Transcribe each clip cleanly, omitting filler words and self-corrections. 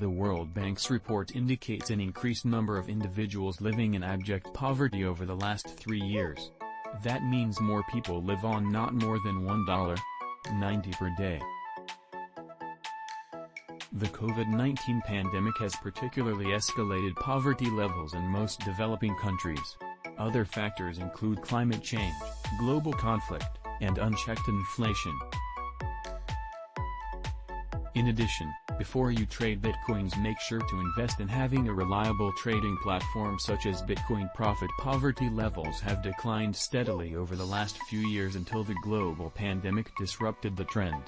The World Bank's report indicates an increased number of individuals living in abject poverty over the last 3 years. That means more people live on not more than $1.90 per day. The COVID-19 pandemic has particularly escalated poverty levels in most developing countries. Other factors include climate change, global conflict, and unchecked inflation. In addition, before you trade Bitcoins, make sure to invest in having a reliable trading platform such as Bitcoin. Profit-poverty levels have declined steadily over the last few years until the global pandemic disrupted the trend.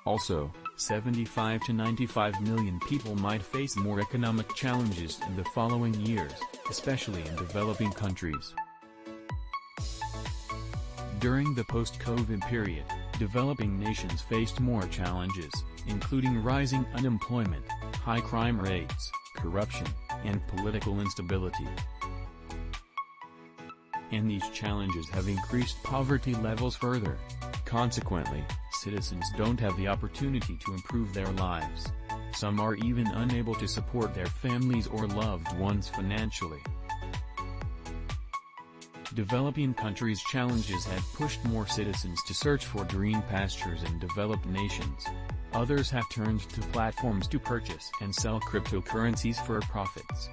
Also, 75 to 95 million people might face more economic challenges in the following years, especially in developing countries. During the post-COVID period, developing nations faced more challenges, including rising unemployment, high crime rates, corruption, and political instability. And these challenges have increased poverty levels further. Consequently, citizens don't have the opportunity to improve their lives. Some are even unable to support their families or loved ones financially. Developing countries' challenges have pushed more citizens to search for green pastures in developed nations. Others have turned to platforms to purchase and sell cryptocurrencies for profits.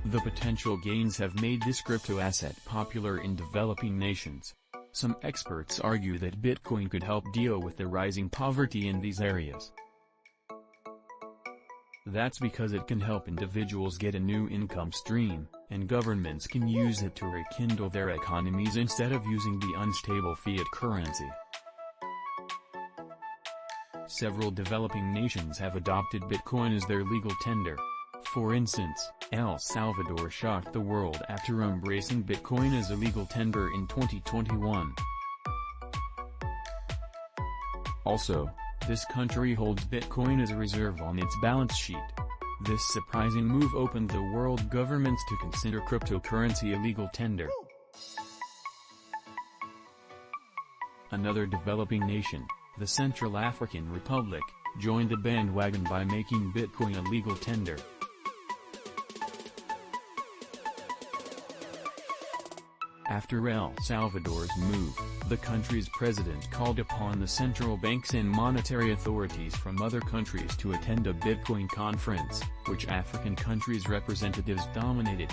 The potential gains have made this crypto asset popular in developing nations. Some experts argue that Bitcoin could help deal with the rising poverty in these areas. That's because it can help individuals get a new income stream, and governments can use it to rekindle their economies instead of using the unstable fiat currency. Several developing nations have adopted Bitcoin as their legal tender. For instance, El Salvador shocked the world after embracing Bitcoin as a legal tender in 2021. Also, this country holds Bitcoin as a reserve on its balance sheet. This surprising move opened the world governments to consider cryptocurrency a legal tender. Another developing nation, the Central African Republic, joined the bandwagon by making Bitcoin a legal tender. After El Salvador's move, the country's president called upon the central banks and monetary authorities from other countries to attend a Bitcoin conference, which African countries' representatives dominated.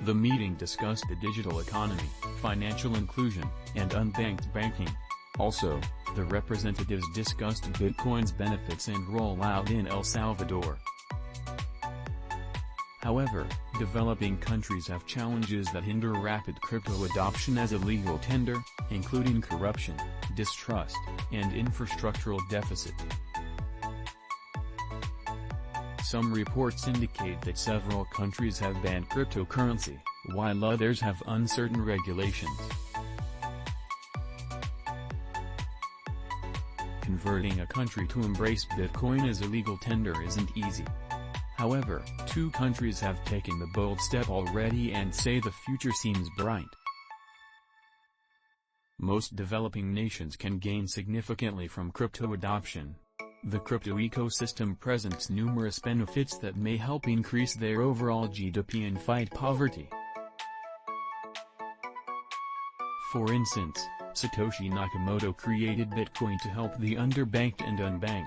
The meeting discussed the digital economy, financial inclusion, and unbanked banking. Also, the representatives discussed Bitcoin's benefits and rollout in El Salvador. However, developing countries have challenges that hinder rapid crypto adoption as a legal tender, including corruption, distrust, and infrastructural deficit. Some reports indicate that several countries have banned cryptocurrency, while others have uncertain regulations. Converting a country to embrace Bitcoin as a legal tender isn't easy. However, 2 countries have taken the bold step already and say the future seems bright. Most developing nations can gain significantly from crypto adoption. The crypto ecosystem presents numerous benefits that may help increase their overall GDP and fight poverty. For instance, Satoshi Nakamoto created Bitcoin to help the underbanked and unbanked.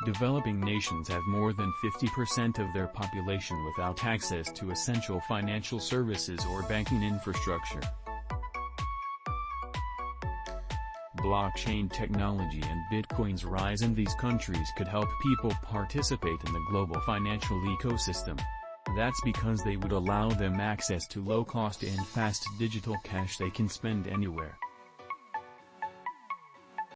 Developing nations have more than 50% of their population without access to essential financial services or banking infrastructure. Blockchain technology and Bitcoin's rise in these countries could help people participate in the global financial ecosystem. That's because they would allow them access to low-cost and fast digital cash they can spend anywhere.